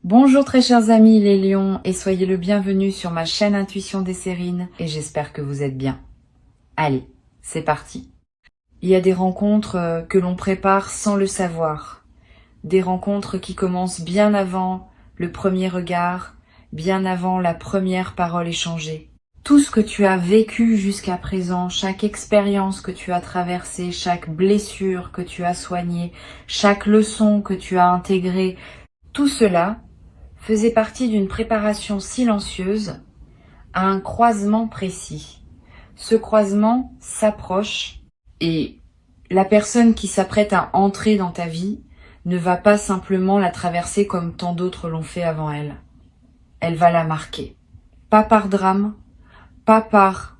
Bonjour très chers amis les lions et soyez le bienvenu sur ma chaîne Intuition des Sérines et j'espère que vous êtes bien. Allez, c'est parti. Il y a des rencontres que l'on prépare sans le savoir. Des rencontres qui commencent bien avant le premier regard, bien avant la première parole échangée. Tout ce que tu as vécu jusqu'à présent, chaque expérience que tu as traversée, chaque blessure que tu as soignée, chaque leçon que tu as intégrée, tout cela faisait partie d'une préparation silencieuse à un croisement précis. Ce croisement s'approche et la personne qui s'apprête à entrer dans ta vie ne va pas simplement la traverser comme tant d'autres l'ont fait avant elle. Elle va la marquer. Pas par drame, pas par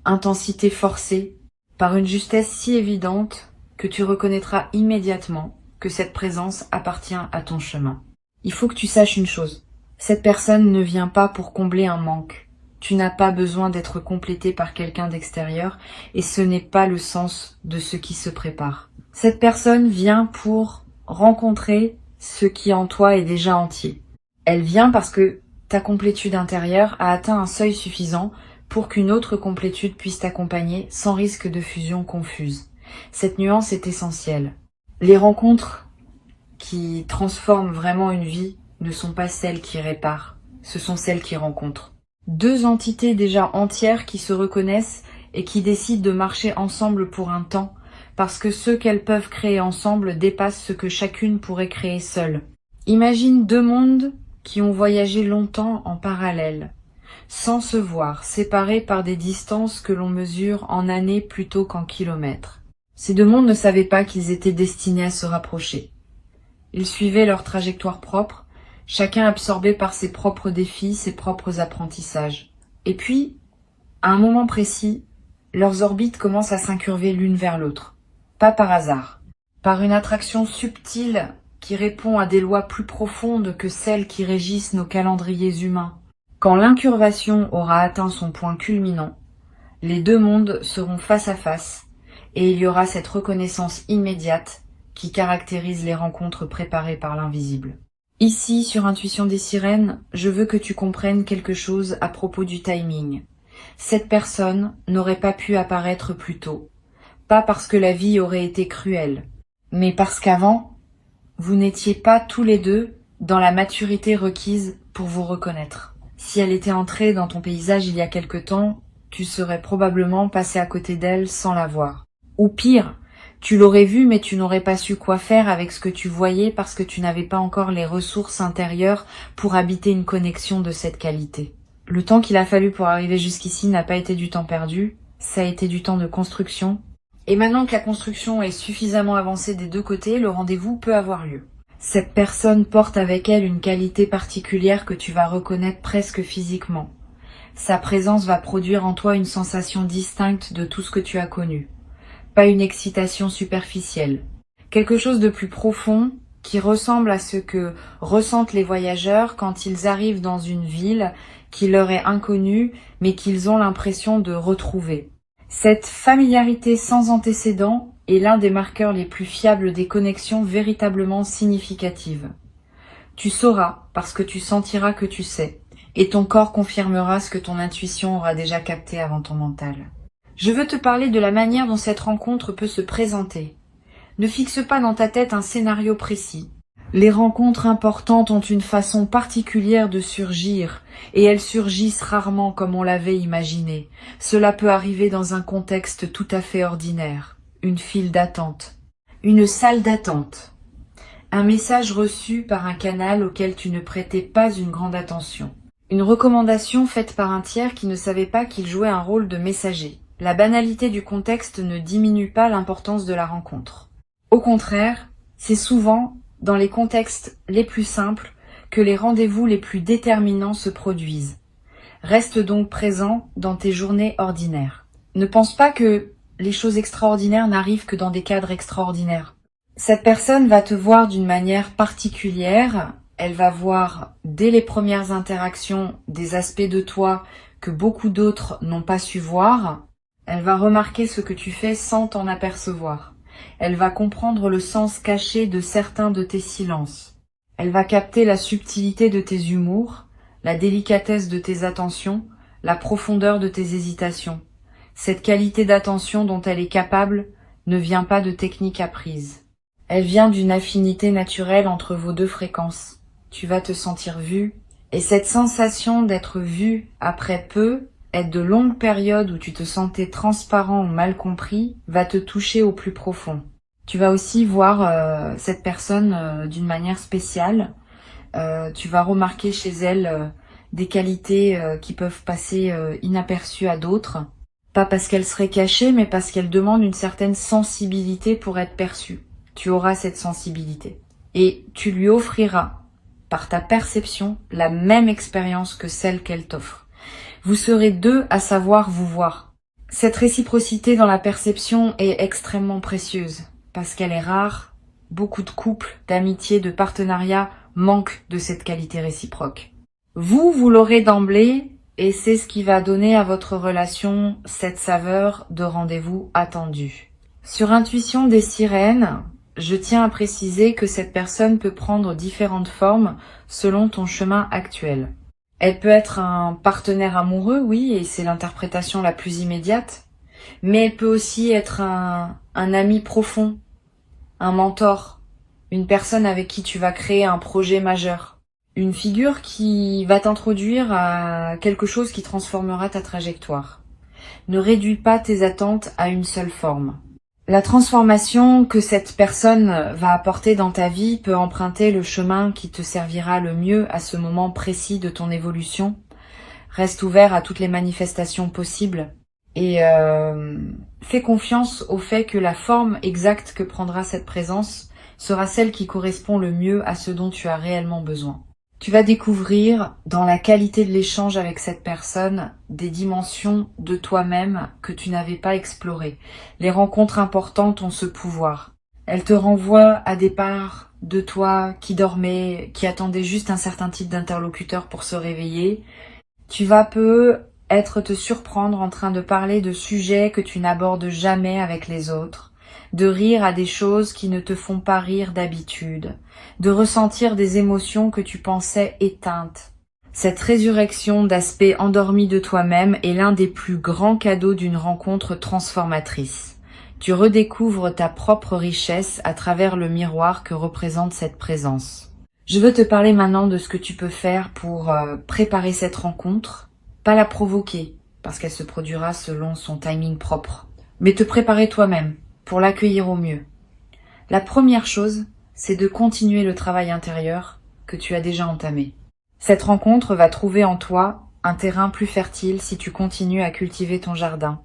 intensité forcée, par une justesse si évidente que tu reconnaîtras immédiatement que cette présence appartient à ton chemin. Il faut que tu saches une chose, cette personne ne vient pas pour combler un manque. Tu n'as pas besoin d'être complété par quelqu'un d'extérieur et ce n'est pas le sens de ce qui se prépare. Cette personne vient pour rencontrer ce qui en toi est déjà entier. Elle vient parce que ta complétude intérieure a atteint un seuil suffisant pour qu'une autre complétude puisse t'accompagner sans risque de fusion confuse. Cette nuance est essentielle. Les rencontres qui transforment vraiment une vie ne sont pas celles qui réparent, ce sont celles qui rencontrent. Deux entités déjà entières qui se reconnaissent et qui décident de marcher ensemble pour un temps, parce que ce qu'elles peuvent créer ensemble dépasse ce que chacune pourrait créer seule. Imagine deux mondes qui ont voyagé longtemps en parallèle, sans se voir, séparés par des distances que l'on mesure en années plutôt qu'en kilomètres. Ces deux mondes ne savaient pas qu'ils étaient destinés à se rapprocher. Ils suivaient leur trajectoire propre, chacun absorbé par ses propres défis, ses propres apprentissages. Et puis, à un moment précis, leurs orbites commencent à s'incurver l'une vers l'autre. Pas par hasard, par une attraction subtile qui répond à des lois plus profondes que celles qui régissent nos calendriers humains. Quand l'incurvation aura atteint son point culminant, les deux mondes seront face à face et il y aura cette reconnaissance immédiate qui caractérise les rencontres préparées par l'invisible. Ici, sur Intuition des Sirènes, je veux que tu comprennes quelque chose à propos du timing. Cette personne n'aurait pas pu apparaître plus tôt, pas parce que la vie aurait été cruelle, mais parce qu'avant, vous n'étiez pas tous les deux dans la maturité requise pour vous reconnaître. Si elle était entrée dans ton paysage il y a quelque temps, tu serais probablement passé à côté d'elle sans la voir. Ou pire, tu l'aurais vue mais tu n'aurais pas su quoi faire avec ce que tu voyais parce que tu n'avais pas encore les ressources intérieures pour habiter une connexion de cette qualité. Le temps qu'il a fallu pour arriver jusqu'ici n'a pas été du temps perdu, ça a été du temps de construction. Et maintenant que la construction est suffisamment avancée des deux côtés, le rendez-vous peut avoir lieu. Cette personne porte avec elle une qualité particulière que tu vas reconnaître presque physiquement. Sa présence va produire en toi une sensation distincte de tout ce que tu as connu. Pas une excitation superficielle. Quelque chose de plus profond qui ressemble à ce que ressentent les voyageurs quand ils arrivent dans une ville qui leur est inconnue mais qu'ils ont l'impression de retrouver. Cette familiarité sans antécédent est l'un des marqueurs les plus fiables des connexions véritablement significatives. Tu sauras parce que tu sentiras que tu sais, et ton corps confirmera ce que ton intuition aura déjà capté avant ton mental. Je veux te parler de la manière dont cette rencontre peut se présenter. Ne fixe pas dans ta tête un scénario précis. Les rencontres importantes ont une façon particulière de surgir, et elles surgissent rarement comme on l'avait imaginé. Cela peut arriver dans un contexte tout à fait ordinaire. Une file d'attente. Une salle d'attente. Un message reçu par un canal auquel tu ne prêtais pas une grande attention. Une recommandation faite par un tiers qui ne savait pas qu'il jouait un rôle de messager. La banalité du contexte ne diminue pas l'importance de la rencontre. Au contraire, c'est souvent dans les contextes les plus simples que les rendez-vous les plus déterminants se produisent. Reste donc présent dans tes journées ordinaires. Ne pense pas que les choses extraordinaires n'arrivent que dans des cadres extraordinaires. Cette personne va te voir d'une manière particulière, elle va voir dès les premières interactions des aspects de toi que beaucoup d'autres n'ont pas su voir, elle va remarquer ce que tu fais sans t'en apercevoir. Elle va comprendre le sens caché de certains de tes silences. Elle va capter la subtilité de tes humours, la délicatesse de tes attentions, la profondeur de tes hésitations. Cette qualité d'attention dont elle est capable ne vient pas de techniques apprises. Elle vient d'une affinité naturelle entre vos deux fréquences. Tu vas te sentir vu, et cette sensation d'être vu après peu, être de longues périodes où tu te sentais transparent ou mal compris, va te toucher au plus profond. Tu vas aussi voir cette personne d'une manière spéciale. Tu vas remarquer chez elle des qualités qui peuvent passer inaperçues à d'autres. Pas parce qu'elle serait cachée, mais parce qu'elle demande une certaine sensibilité pour être perçue. Tu auras cette sensibilité. Et tu lui offriras, par ta perception, la même expérience que celle qu'elle t'offre. Vous serez deux à savoir vous voir. Cette réciprocité dans la perception est extrêmement précieuse, parce qu'elle est rare. Beaucoup de couples, d'amitiés, de partenariats manquent de cette qualité réciproque. Vous l'aurez d'emblée, et c'est ce qui va donner à votre relation cette saveur de rendez-vous attendu. Sur Intuition des sirènes, je tiens à préciser que cette personne peut prendre différentes formes selon ton chemin actuel. Elle peut être un partenaire amoureux, oui, et c'est l'interprétation la plus immédiate, mais elle peut aussi être un ami profond, un mentor, une personne avec qui tu vas créer un projet majeur. Une figure qui va t'introduire à quelque chose qui transformera ta trajectoire. Ne réduis pas tes attentes à une seule forme. La transformation que cette personne va apporter dans ta vie peut emprunter le chemin qui te servira le mieux à ce moment précis de ton évolution. Reste ouvert à toutes les manifestations possibles et fais confiance au fait que la forme exacte que prendra cette présence sera celle qui correspond le mieux à ce dont tu as réellement besoin. Tu vas découvrir, dans la qualité de l'échange avec cette personne, des dimensions de toi-même que tu n'avais pas explorées. Les rencontres importantes ont ce pouvoir. Elles te renvoient à des parts de toi qui dormaient, qui attendaient juste un certain type d'interlocuteur pour se réveiller. Tu vas peut-être te surprendre en train de parler de sujets que tu n'abordes jamais avec les autres, de rire à des choses qui ne te font pas rire d'habitude, de ressentir des émotions que tu pensais éteintes. Cette résurrection d'aspect endormi de toi-même est l'un des plus grands cadeaux d'une rencontre transformatrice. Tu redécouvres ta propre richesse à travers le miroir que représente cette présence. Je veux te parler maintenant de ce que tu peux faire pour préparer cette rencontre, pas la provoquer, parce qu'elle se produira selon son timing propre, mais te préparer toi-même pour l'accueillir au mieux. La première chose, c'est de continuer le travail intérieur que tu as déjà entamé. Cette rencontre va trouver en toi un terrain plus fertile si tu continues à cultiver ton jardin.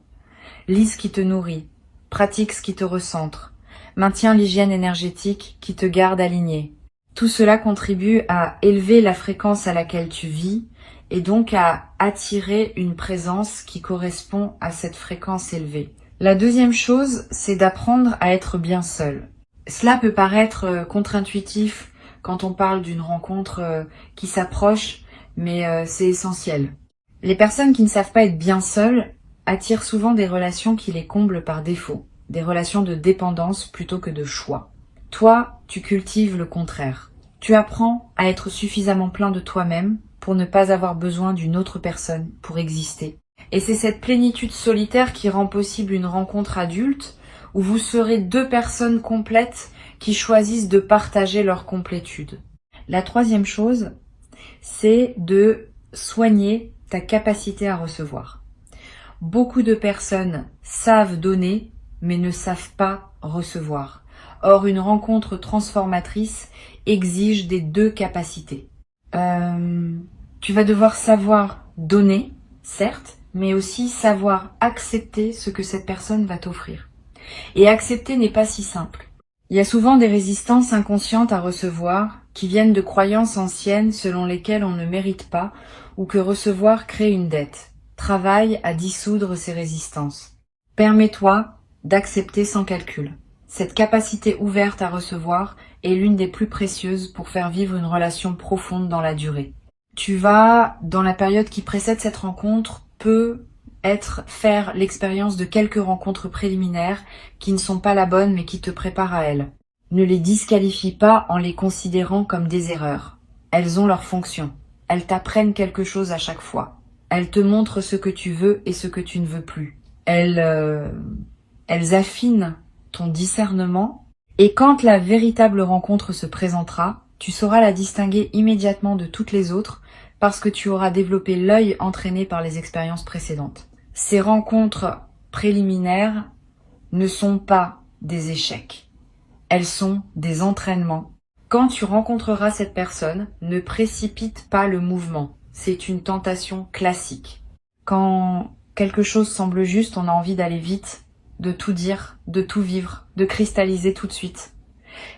Lis ce qui te nourrit, pratique ce qui te recentre, maintiens l'hygiène énergétique qui te garde aligné. Tout cela contribue à élever la fréquence à laquelle tu vis et donc à attirer une présence qui correspond à cette fréquence élevée. La deuxième chose, c'est d'apprendre à être bien seul. Cela peut paraître contre-intuitif quand on parle d'une rencontre qui s'approche, mais c'est essentiel. Les personnes qui ne savent pas être bien seules attirent souvent des relations qui les comblent par défaut, des relations de dépendance plutôt que de choix. Toi, tu cultives le contraire. Tu apprends à être suffisamment plein de toi-même pour ne pas avoir besoin d'une autre personne pour exister. Et c'est cette plénitude solitaire qui rend possible une rencontre adulte où vous serez deux personnes complètes qui choisissent de partager leur complétude. La troisième chose, c'est de soigner ta capacité à recevoir. Beaucoup de personnes savent donner, mais ne savent pas recevoir. Or, une rencontre transformatrice exige des deux capacités. Tu vas devoir savoir donner, certes, mais aussi savoir accepter ce que cette personne va t'offrir. Et accepter n'est pas si simple. Il y a souvent des résistances inconscientes à recevoir qui viennent de croyances anciennes selon lesquelles on ne mérite pas ou que recevoir crée une dette. Travaille à dissoudre ces résistances. Permets-toi d'accepter sans calcul. Cette capacité ouverte à recevoir est l'une des plus précieuses pour faire vivre une relation profonde dans la durée. Tu vas, dans la période qui précède cette rencontre, faire l'expérience de quelques rencontres préliminaires qui ne sont pas la bonne mais qui te préparent à elle. Ne les disqualifie pas en les considérant comme des erreurs. Elles ont leur fonction. Elles t'apprennent quelque chose à chaque fois. Elles te montrent ce que tu veux et ce que tu ne veux plus. Elles affinent ton discernement. Et quand la véritable rencontre se présentera, tu sauras la distinguer immédiatement de toutes les autres parce que tu auras développé l'œil entraîné par les expériences précédentes. Ces rencontres préliminaires ne sont pas des échecs. Elles sont des entraînements. Quand tu rencontreras cette personne, ne précipite pas le mouvement. C'est une tentation classique. Quand quelque chose semble juste, on a envie d'aller vite, de tout dire, de tout vivre, de cristalliser tout de suite.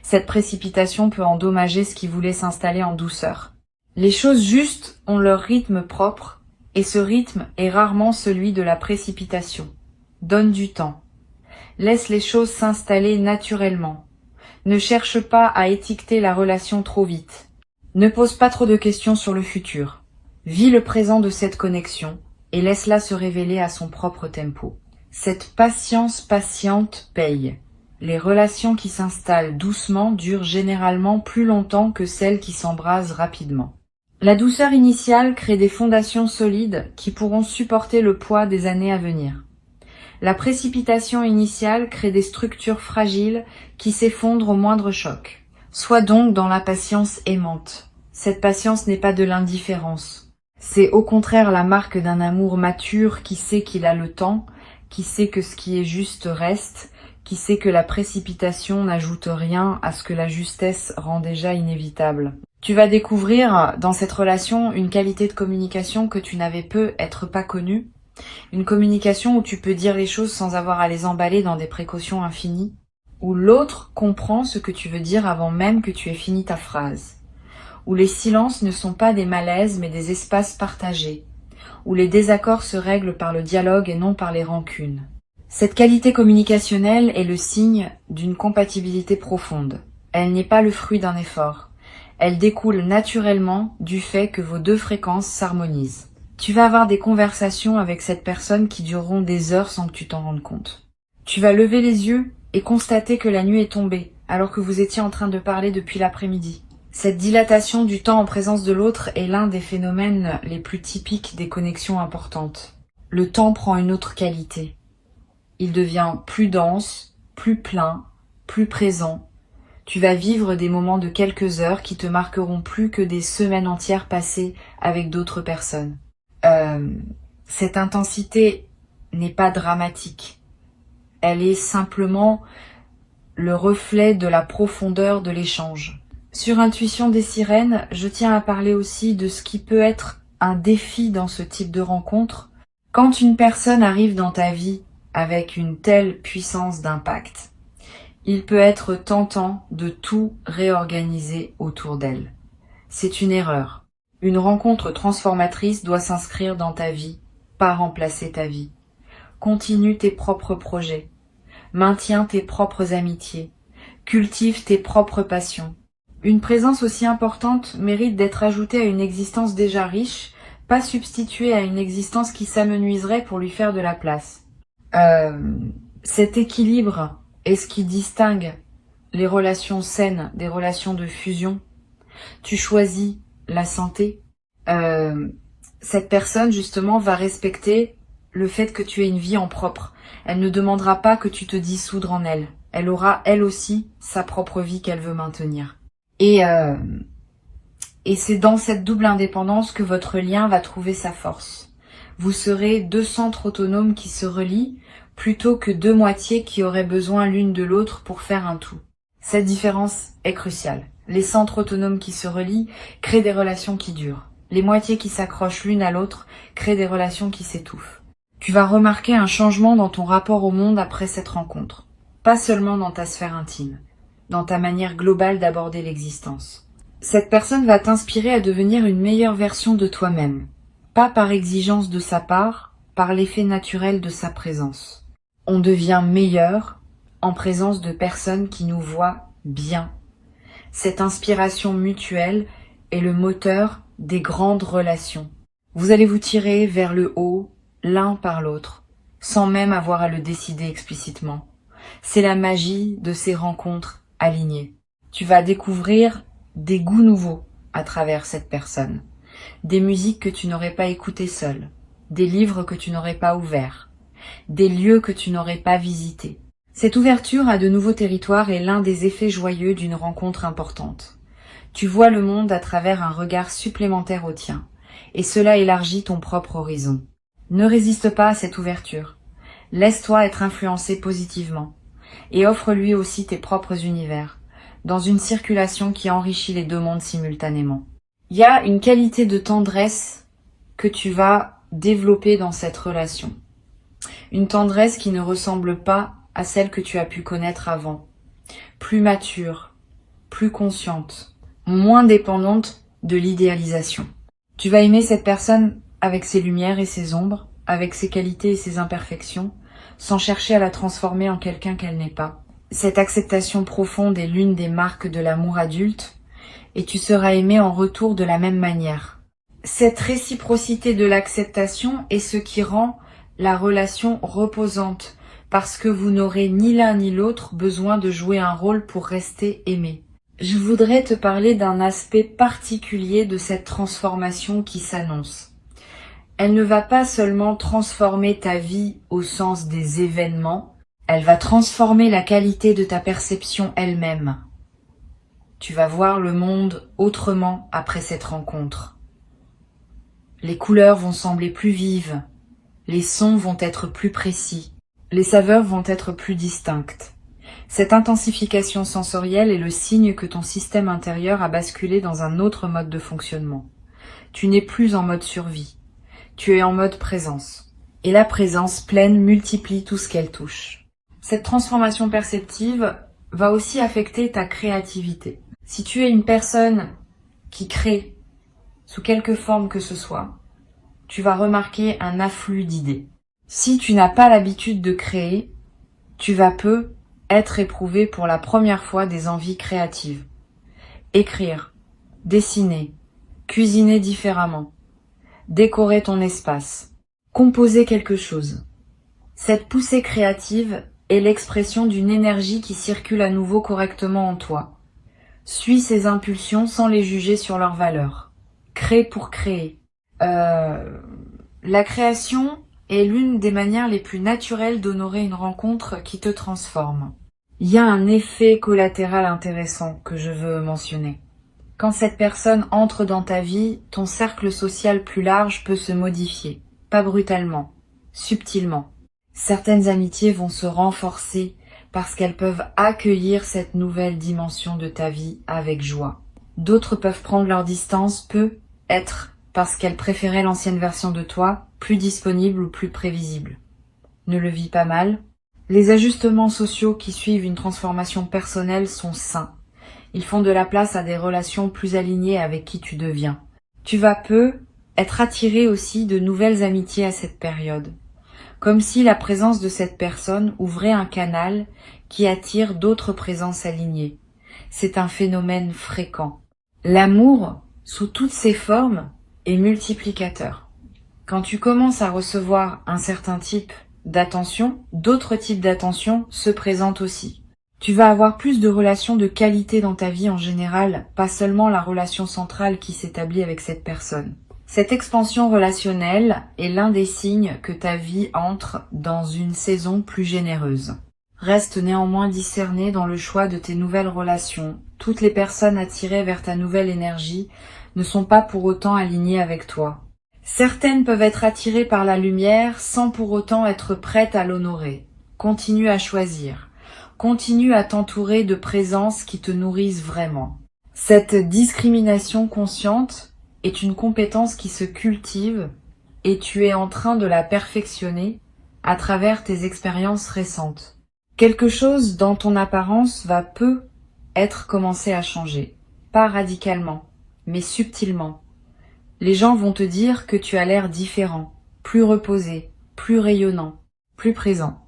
Cette précipitation peut endommager ce qui voulait s'installer en douceur. Les choses justes ont leur rythme propre, et ce rythme est rarement celui de la précipitation. Donne du temps. Laisse les choses s'installer naturellement. Ne cherche pas à étiqueter la relation trop vite. Ne pose pas trop de questions sur le futur. Vis le présent de cette connexion et laisse-la se révéler à son propre tempo. Cette patience patiente paye. Les relations qui s'installent doucement durent généralement plus longtemps que celles qui s'embrasent rapidement. La douceur initiale crée des fondations solides qui pourront supporter le poids des années à venir. La précipitation initiale crée des structures fragiles qui s'effondrent au moindre choc. Sois donc dans la patience aimante. Cette patience n'est pas de l'indifférence. C'est au contraire la marque d'un amour mature qui sait qu'il a le temps, qui sait que ce qui est juste reste, qui sait que la précipitation n'ajoute rien à ce que la justesse rend déjà inévitable. Tu vas découvrir dans cette relation une qualité de communication que tu n'avais peut-être pas connue, une communication où tu peux dire les choses sans avoir à les emballer dans des précautions infinies, où l'autre comprend ce que tu veux dire avant même que tu aies fini ta phrase, où les silences ne sont pas des malaises mais des espaces partagés, où les désaccords se règlent par le dialogue et non par les rancunes. Cette qualité communicationnelle est le signe d'une compatibilité profonde. Elle n'est pas le fruit d'un effort. Elle découle naturellement du fait que vos deux fréquences s'harmonisent. Tu vas avoir des conversations avec cette personne qui dureront des heures sans que tu t'en rendes compte. Tu vas lever les yeux et constater que la nuit est tombée, alors que vous étiez en train de parler depuis l'après-midi. Cette dilatation du temps en présence de l'autre est l'un des phénomènes les plus typiques des connexions importantes. Le temps prend une autre qualité. Il devient plus dense, plus plein, plus présent. Tu vas vivre des moments de quelques heures qui te marqueront plus que des semaines entières passées avec d'autres personnes. Cette intensité n'est pas dramatique. Elle est simplement le reflet de la profondeur de l'échange. Sur Intuition des sirènes, je tiens à parler aussi de ce qui peut être un défi dans ce type de rencontre. Quand une personne arrive dans ta vie avec une telle puissance d'impact, il peut être tentant de tout réorganiser autour d'elle. C'est une erreur. Une rencontre transformatrice doit s'inscrire dans ta vie, pas remplacer ta vie. Continue tes propres projets. Maintiens tes propres amitiés. Cultive tes propres passions. Une présence aussi importante mérite d'être ajoutée à une existence déjà riche, pas substituée à une existence qui s'amenuiserait pour lui faire de la place. Cet équilibre est ce qui distingue les relations saines des relations de fusion. Tu choisis la santé. Cette personne, justement, va respecter le fait que tu aies une vie en propre. Elle ne demandera pas que tu te dissoudres en elle. Elle aura, elle aussi, sa propre vie qu'elle veut maintenir. Et c'est dans cette double indépendance que votre lien va trouver sa force. Vous serez deux centres autonomes qui se relient, plutôt que deux moitiés qui auraient besoin l'une de l'autre pour faire un tout. Cette différence est cruciale. Les centres autonomes qui se relient créent des relations qui durent. Les moitiés qui s'accrochent l'une à l'autre créent des relations qui s'étouffent. Tu vas remarquer un changement dans ton rapport au monde après cette rencontre. Pas seulement dans ta sphère intime, dans ta manière globale d'aborder l'existence. Cette personne va t'inspirer à devenir une meilleure version de toi-même. Pas par exigence de sa part, par l'effet naturel de sa présence. On devient meilleur en présence de personnes qui nous voient bien. Cette inspiration mutuelle est le moteur des grandes relations. Vous allez vous tirer vers le haut, l'un par l'autre, sans même avoir à le décider explicitement. C'est la magie de ces rencontres alignés. Tu vas découvrir des goûts nouveaux à travers cette personne, des musiques que tu n'aurais pas écoutées seule, des livres que tu n'aurais pas ouverts, des lieux que tu n'aurais pas visités. Cette ouverture à de nouveaux territoires est l'un des effets joyeux d'une rencontre importante. Tu vois le monde à travers un regard supplémentaire au tien, et cela élargit ton propre horizon. Ne résiste pas à cette ouverture. Laisse-toi être influencé positivement, et offre-lui aussi tes propres univers, dans une circulation qui enrichit les deux mondes simultanément. Il y a une qualité de tendresse que tu vas développer dans cette relation. Une tendresse qui ne ressemble pas à celle que tu as pu connaître avant. Plus mature, plus consciente, moins dépendante de l'idéalisation. Tu vas aimer cette personne avec ses lumières et ses ombres, avec ses qualités et ses imperfections, sans chercher à la transformer en quelqu'un qu'elle n'est pas. Cette acceptation profonde est l'une des marques de l'amour adulte, et tu seras aimé en retour de la même manière. Cette réciprocité de l'acceptation est ce qui rend la relation reposante, parce que vous n'aurez ni l'un ni l'autre besoin de jouer un rôle pour rester aimé. Je voudrais te parler d'un aspect particulier de cette transformation qui s'annonce. Elle ne va pas seulement transformer ta vie au sens des événements, elle va transformer la qualité de ta perception elle-même. Tu vas voir le monde autrement après cette rencontre. Les couleurs vont sembler plus vives, les sons vont être plus précis, les saveurs vont être plus distinctes. Cette intensification sensorielle est le signe que ton système intérieur a basculé dans un autre mode de fonctionnement. Tu n'es plus en mode survie, tu es en mode présence. Et la présence pleine multiplie tout ce qu'elle touche. Cette transformation perceptive va aussi affecter ta créativité. Si tu es une personne qui crée sous quelque forme que ce soit, tu vas remarquer un afflux d'idées. Si tu n'as pas l'habitude de créer, tu vas peu être éprouvé pour la première fois des envies créatives. Écrire, dessiner, cuisiner différemment, décorer ton espace, composer quelque chose. Cette poussée créative est l'expression d'une énergie qui circule à nouveau correctement en toi. Suis ces impulsions sans les juger sur leur valeur. Crée pour créer. La création est l'une des manières les plus naturelles d'honorer une rencontre qui te transforme. Il y a un effet collatéral intéressant que je veux mentionner. Quand cette personne entre dans ta vie, ton cercle social plus large peut se modifier. Pas brutalement, subtilement. Certaines amitiés vont se renforcer parce qu'elles peuvent accueillir cette nouvelle dimension de ta vie avec joie. D'autres peuvent prendre leur distance, peut être parce qu'elles préféraient l'ancienne version de toi, plus disponible ou plus prévisible. Ne le vis pas mal. Les ajustements sociaux qui suivent une transformation personnelle sont sains. Ils font de la place à des relations plus alignées avec qui tu deviens. Tu vas peu être attiré aussi de nouvelles amitiés à cette période. Comme si la présence de cette personne ouvrait un canal qui attire d'autres présences alignées. C'est un phénomène fréquent. L'amour, sous toutes ses formes, est multiplicateur. Quand tu commences à recevoir un certain type d'attention, d'autres types d'attention se présentent aussi. Tu vas avoir plus de relations de qualité dans ta vie en général, pas seulement la relation centrale qui s'établit avec cette personne. Cette expansion relationnelle est l'un des signes que ta vie entre dans une saison plus généreuse. Reste néanmoins discerné dans le choix de tes nouvelles relations. Toutes les personnes attirées vers ta nouvelle énergie ne sont pas pour autant alignées avec toi. Certaines peuvent être attirées par la lumière sans pour autant être prêtes à l'honorer. Continue à choisir. Continue à t'entourer de présences qui te nourrissent vraiment. Cette discrimination consciente est une compétence qui se cultive et tu es en train de la perfectionner à travers tes expériences récentes. Quelque chose dans ton apparence va peu être commencé à changer. Pas radicalement, mais subtilement. Les gens vont te dire que tu as l'air différent, plus reposé, plus rayonnant, plus présent.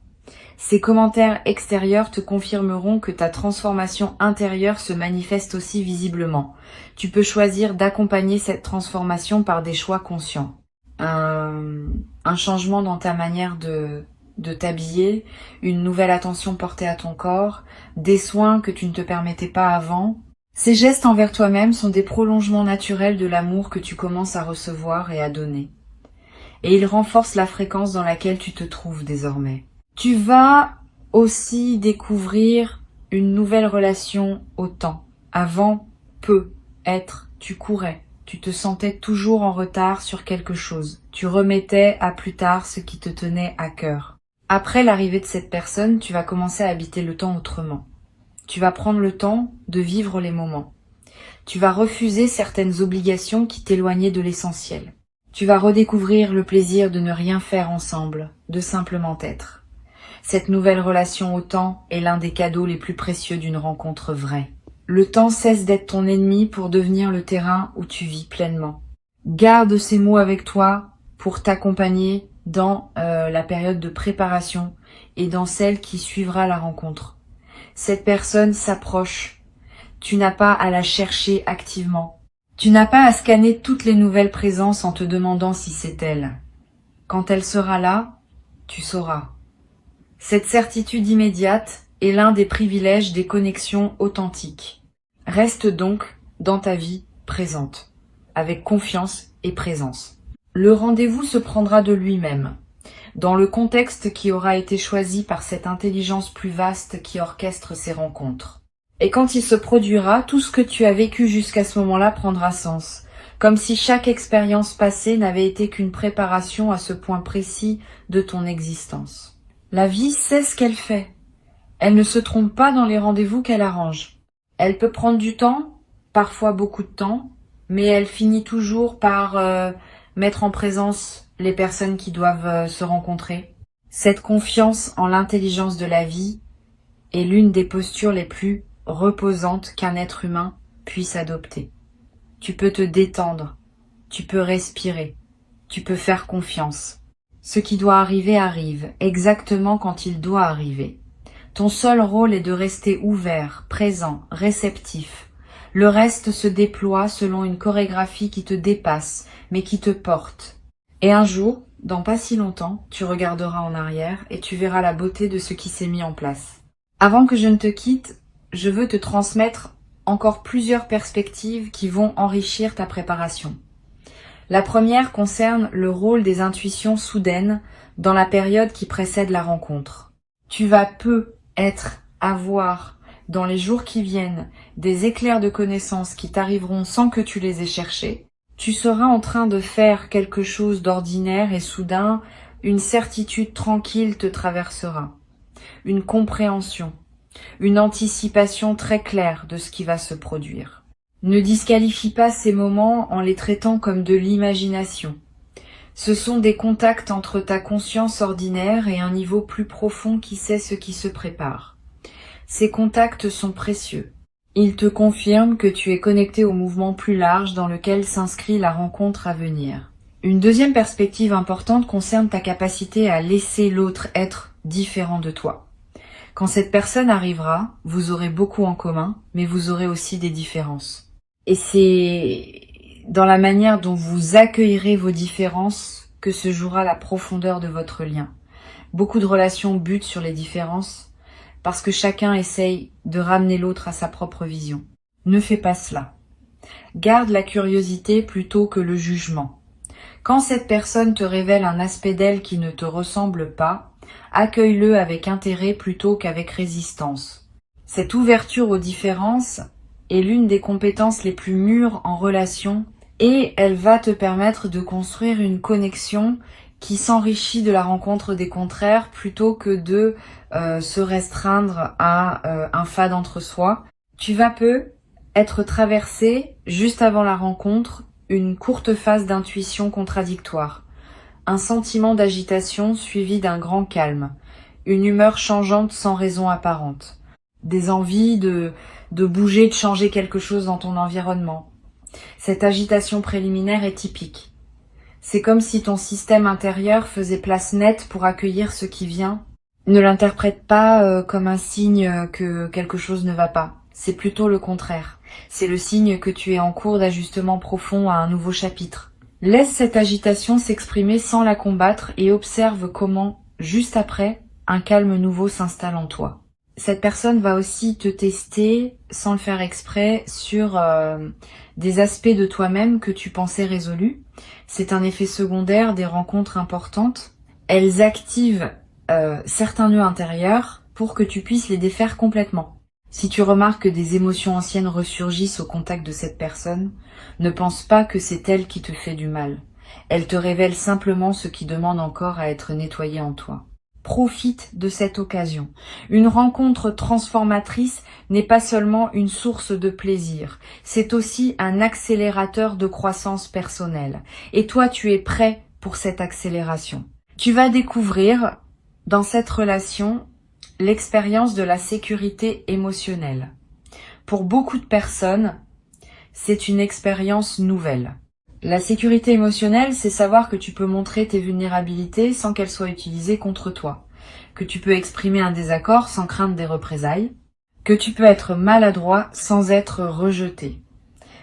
Ces commentaires extérieurs te confirmeront que ta transformation intérieure se manifeste aussi visiblement. Tu peux choisir d'accompagner cette transformation par des choix conscients. Un changement dans ta manière de t'habiller, une nouvelle attention portée à ton corps, des soins que tu ne te permettais pas avant. Ces gestes envers toi-même sont des prolongements naturels de l'amour que tu commences à recevoir et à donner. Et ils renforcent la fréquence dans laquelle tu te trouves désormais. Tu vas aussi découvrir une nouvelle relation au temps. Avant, tu courais. Tu te sentais toujours en retard sur quelque chose. Tu remettais à plus tard ce qui te tenait à cœur. Après l'arrivée de cette personne, tu vas commencer à habiter le temps autrement. Tu vas prendre le temps de vivre les moments. Tu vas refuser certaines obligations qui t'éloignaient de l'essentiel. Tu vas redécouvrir le plaisir de ne rien faire ensemble, de simplement être. Cette nouvelle relation au temps est l'un des cadeaux les plus précieux d'une rencontre vraie. Le temps cesse d'être ton ennemi pour devenir le terrain où tu vis pleinement. Garde ces mots avec toi pour t'accompagner dans la période de préparation et dans celle qui suivra la rencontre. Cette personne s'approche. Tu n'as pas à la chercher activement. Tu n'as pas à scanner toutes les nouvelles présences en te demandant si c'est elle. Quand elle sera là, tu sauras. Cette certitude immédiate est l'un des privilèges des connexions authentiques. Reste donc dans ta vie présente, avec confiance et présence. Le rendez-vous se prendra de lui-même, dans le contexte qui aura été choisi par cette intelligence plus vaste qui orchestre ces rencontres. Et quand il se produira, tout ce que tu as vécu jusqu'à ce moment-là prendra sens, comme si chaque expérience passée n'avait été qu'une préparation à ce point précis de ton existence. La vie sait ce qu'elle fait. Elle ne se trompe pas dans les rendez-vous qu'elle arrange. Elle peut prendre du temps, parfois beaucoup de temps, mais elle finit toujours par mettre en présence les personnes qui doivent se rencontrer. Cette confiance en l'intelligence de la vie est l'une des postures les plus reposantes qu'un être humain puisse adopter. Tu peux te détendre, tu peux respirer, tu peux faire confiance. Ce qui doit arriver arrive, exactement quand il doit arriver. Ton seul rôle est de rester ouvert, présent, réceptif. Le reste se déploie selon une chorégraphie qui te dépasse, mais qui te porte. Et un jour, dans pas si longtemps, tu regarderas en arrière et tu verras la beauté de ce qui s'est mis en place. Avant que je ne te quitte, je veux te transmettre encore plusieurs perspectives qui vont enrichir ta préparation. La première concerne le rôle des intuitions soudaines dans la période qui précède la rencontre. Tu vas avoir, dans les jours qui viennent, des éclairs de connaissances qui t'arriveront sans que tu les aies cherchés. Tu seras en train de faire quelque chose d'ordinaire et soudain, une certitude tranquille te traversera. Une compréhension, une anticipation très claire de ce qui va se produire. Ne disqualifie pas ces moments en les traitant comme de l'imagination. Ce sont des contacts entre ta conscience ordinaire et un niveau plus profond qui sait ce qui se prépare. Ces contacts sont précieux. Ils te confirment que tu es connecté au mouvement plus large dans lequel s'inscrit la rencontre à venir. Une deuxième perspective importante concerne ta capacité à laisser l'autre être différent de toi. Quand cette personne arrivera, vous aurez beaucoup en commun, mais vous aurez aussi des différences. Et c'est dans la manière dont vous accueillerez vos différences que se jouera la profondeur de votre lien. Beaucoup de relations butent sur les différences parce que chacun essaye de ramener l'autre à sa propre vision. Ne fais pas cela. Garde la curiosité plutôt que le jugement. Quand cette personne te révèle un aspect d'elle qui ne te ressemble pas, accueille-le avec intérêt plutôt qu'avec résistance. Cette ouverture aux différences est l'une des compétences les plus mûres en relation et elle va te permettre de construire une connexion qui s'enrichit de la rencontre des contraires plutôt que de se restreindre à un fade entre soi. Tu vas être traversé, juste avant la rencontre, une courte phase d'intuition contradictoire. Un sentiment d'agitation suivi d'un grand calme, une humeur changeante sans raison apparente, des envies de bouger, de changer quelque chose dans ton environnement. Cette agitation préliminaire est typique. C'est comme si ton système intérieur faisait place nette pour accueillir ce qui vient. Ne l'interprète pas comme un signe que quelque chose ne va pas. C'est plutôt le contraire. C'est le signe que tu es en cours d'ajustement profond à un nouveau chapitre. Laisse cette agitation s'exprimer sans la combattre et observe comment juste après, un calme nouveau s'installe en toi. Cette personne va aussi te tester, sans le faire exprès, sur des aspects de toi-même que tu pensais résolus. C'est un effet secondaire des rencontres importantes. Elles activent certains nœuds intérieurs pour que tu puisses les défaire complètement. Si tu remarques que des émotions anciennes ressurgissent au contact de cette personne, ne pense pas que c'est elle qui te fait du mal. Elle te révèle simplement ce qui demande encore à être nettoyé en toi. Profite de cette occasion. Une rencontre transformatrice n'est pas seulement une source de plaisir, c'est aussi un accélérateur de croissance personnelle. Et toi, tu es prêt pour cette accélération. Tu vas découvrir dans cette relation l'expérience de la sécurité émotionnelle. Pour beaucoup de personnes, c'est une expérience nouvelle. La sécurité émotionnelle, c'est savoir que tu peux montrer tes vulnérabilités sans qu'elles soient utilisées contre toi, que tu peux exprimer un désaccord sans craindre des représailles, que tu peux être maladroit sans être rejeté.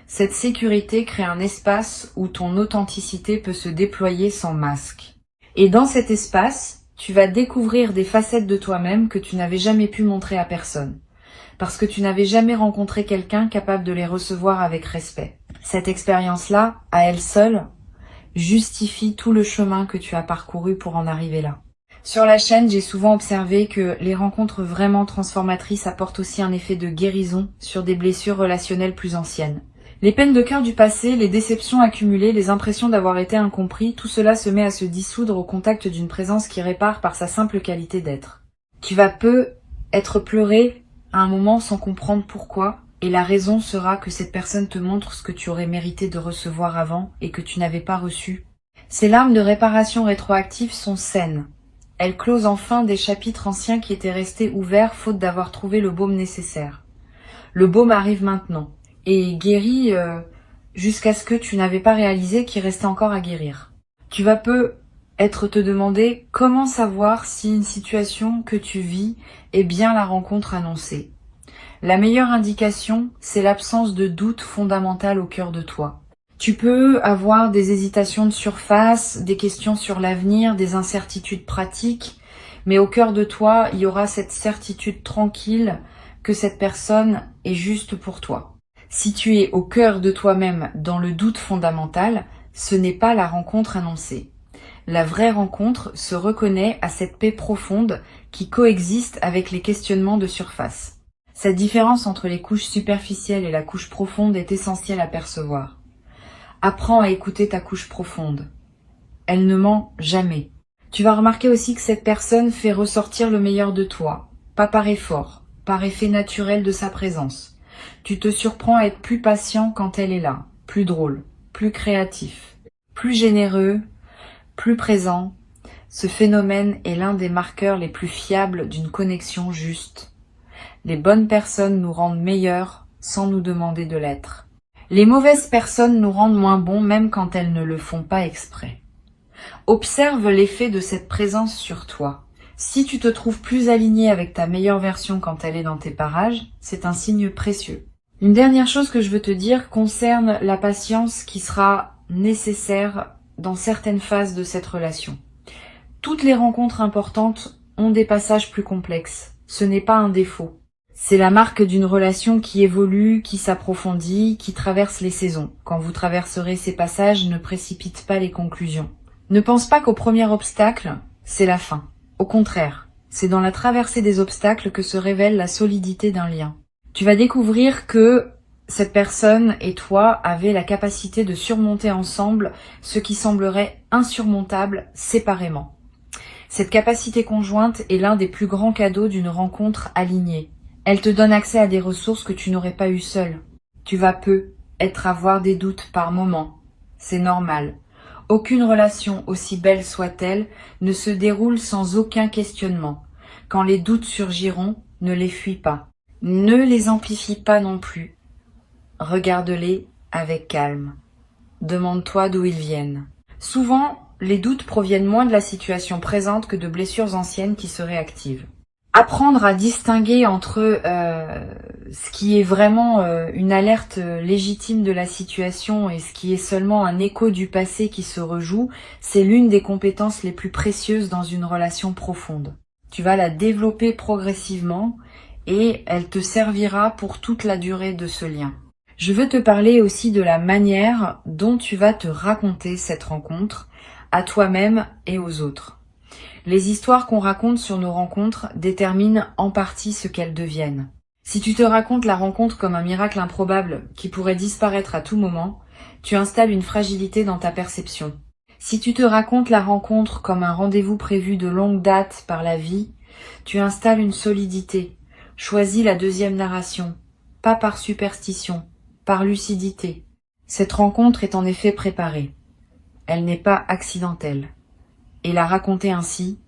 Cette sécurité crée un espace où ton authenticité peut se déployer sans masque. Et dans cet espace, tu vas découvrir des facettes de toi-même que tu n'avais jamais pu montrer à personne, parce que tu n'avais jamais rencontré quelqu'un capable de les recevoir avec respect. Cette expérience-là, à elle seule, justifie tout le chemin que tu as parcouru pour en arriver là. Sur la chaîne, j'ai souvent observé que les rencontres vraiment transformatrices apportent aussi un effet de guérison sur des blessures relationnelles plus anciennes. Les peines de cœur du passé, les déceptions accumulées, les impressions d'avoir été incompris, tout cela se met à se dissoudre au contact d'une présence qui répare par sa simple qualité d'être. Tu vas peu être pleuré à un moment sans comprendre pourquoi, et la raison sera que cette personne te montre ce que tu aurais mérité de recevoir avant et que tu n'avais pas reçu. Ces larmes de réparation rétroactive sont saines. Elles closent enfin des chapitres anciens qui étaient restés ouverts faute d'avoir trouvé le baume nécessaire. Le baume arrive maintenant et guérit jusqu'à ce que tu n'avais pas réalisé qu'il restait encore à guérir. Tu vas peu être te demander comment savoir si une situation que tu vis est bien la rencontre annoncée. La meilleure indication, c'est l'absence de doute fondamental au cœur de toi. Tu peux avoir des hésitations de surface, des questions sur l'avenir, des incertitudes pratiques, mais au cœur de toi, il y aura cette certitude tranquille que cette personne est juste pour toi. Si tu es au cœur de toi-même dans le doute fondamental, ce n'est pas la rencontre annoncée. La vraie rencontre se reconnaît à cette paix profonde qui coexiste avec les questionnements de surface. Cette différence entre les couches superficielles et la couche profonde est essentielle à percevoir. Apprends à écouter ta couche profonde. Elle ne ment jamais. Tu vas remarquer aussi que cette personne fait ressortir le meilleur de toi, pas par effort, par effet naturel de sa présence. Tu te surprends à être plus patient quand elle est là, plus drôle, plus créatif, plus généreux, plus présent. Ce phénomène est l'un des marqueurs les plus fiables d'une connexion juste. Les bonnes personnes nous rendent meilleurs sans nous demander de l'être. Les mauvaises personnes nous rendent moins bons même quand elles ne le font pas exprès. Observe l'effet de cette présence sur toi. Si tu te trouves plus aligné avec ta meilleure version quand elle est dans tes parages, c'est un signe précieux. Une dernière chose que je veux te dire concerne la patience qui sera nécessaire dans certaines phases de cette relation. Toutes les rencontres importantes ont des passages plus complexes. Ce n'est pas un défaut. C'est la marque d'une relation qui évolue, qui s'approfondit, qui traverse les saisons. Quand vous traverserez ces passages, ne précipite pas les conclusions. Ne pense pas qu'au premier obstacle, c'est la fin. Au contraire, c'est dans la traversée des obstacles que se révèle la solidité d'un lien. Tu vas découvrir que cette personne et toi avez la capacité de surmonter ensemble ce qui semblerait insurmontable séparément. Cette capacité conjointe est l'un des plus grands cadeaux d'une rencontre alignée. Elle te donne accès à des ressources que tu n'aurais pas eues seule. Tu vas peu être à avoir des doutes par moments. C'est normal. Aucune relation, aussi belle soit-elle, ne se déroule sans aucun questionnement. Quand les doutes surgiront, ne les fuis pas. Ne les amplifie pas non plus. Regarde-les avec calme. Demande-toi d'où ils viennent. Souvent, les doutes proviennent moins de la situation présente que de blessures anciennes qui se réactivent. apprendre à distinguer entre ce qui est vraiment une alerte légitime de la situation et ce qui est seulement un écho du passé qui se rejoue, c'est l'une des compétences les plus précieuses dans une relation profonde. Tu vas la développer progressivement et elle te servira pour toute la durée de ce lien. Je veux te parler aussi de la manière dont tu vas te raconter cette rencontre à toi-même et aux autres. Les histoires qu'on raconte sur nos rencontres déterminent en partie ce qu'elles deviennent. Si tu te racontes la rencontre comme un miracle improbable qui pourrait disparaître à tout moment, tu installes une fragilité dans ta perception. Si tu te racontes la rencontre comme un rendez-vous prévu de longue date par la vie, tu installes une solidité. Choisis la deuxième narration, pas par superstition, par lucidité. Cette rencontre est en effet préparée. Elle n'est pas accidentelle. Et la raconter ainsi,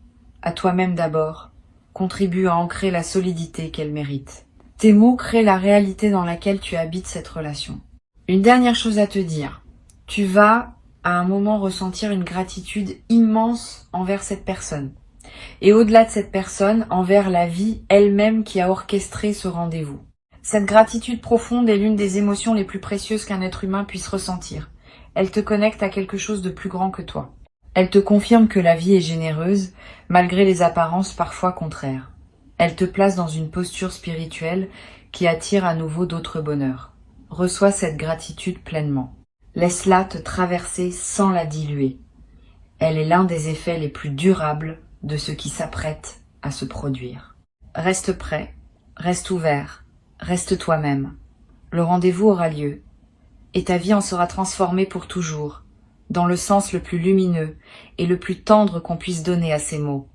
à toi-même d'abord, contribue à ancrer la solidité qu'elle mérite. Tes mots créent la réalité dans laquelle tu habites cette relation. Une dernière chose à te dire. Tu vas, à un moment, ressentir une gratitude immense envers cette personne. Et au-delà de cette personne, envers la vie elle-même qui a orchestré ce rendez-vous. Cette gratitude profonde est l'une des émotions les plus précieuses qu'un être humain puisse ressentir. Elle te connecte à quelque chose de plus grand que toi. Elle te confirme que la vie est généreuse, malgré les apparences parfois contraires. Elle te place dans une posture spirituelle qui attire à nouveau d'autres bonheurs. Reçois cette gratitude pleinement. Laisse-la te traverser sans la diluer. Elle est l'un des effets les plus durables de ce qui s'apprête à se produire. Reste prêt, reste ouvert, reste toi-même. Le rendez-vous aura lieu, et ta vie en sera transformée pour toujours, dans le sens le plus lumineux et le plus tendre qu'on puisse donner à ces mots.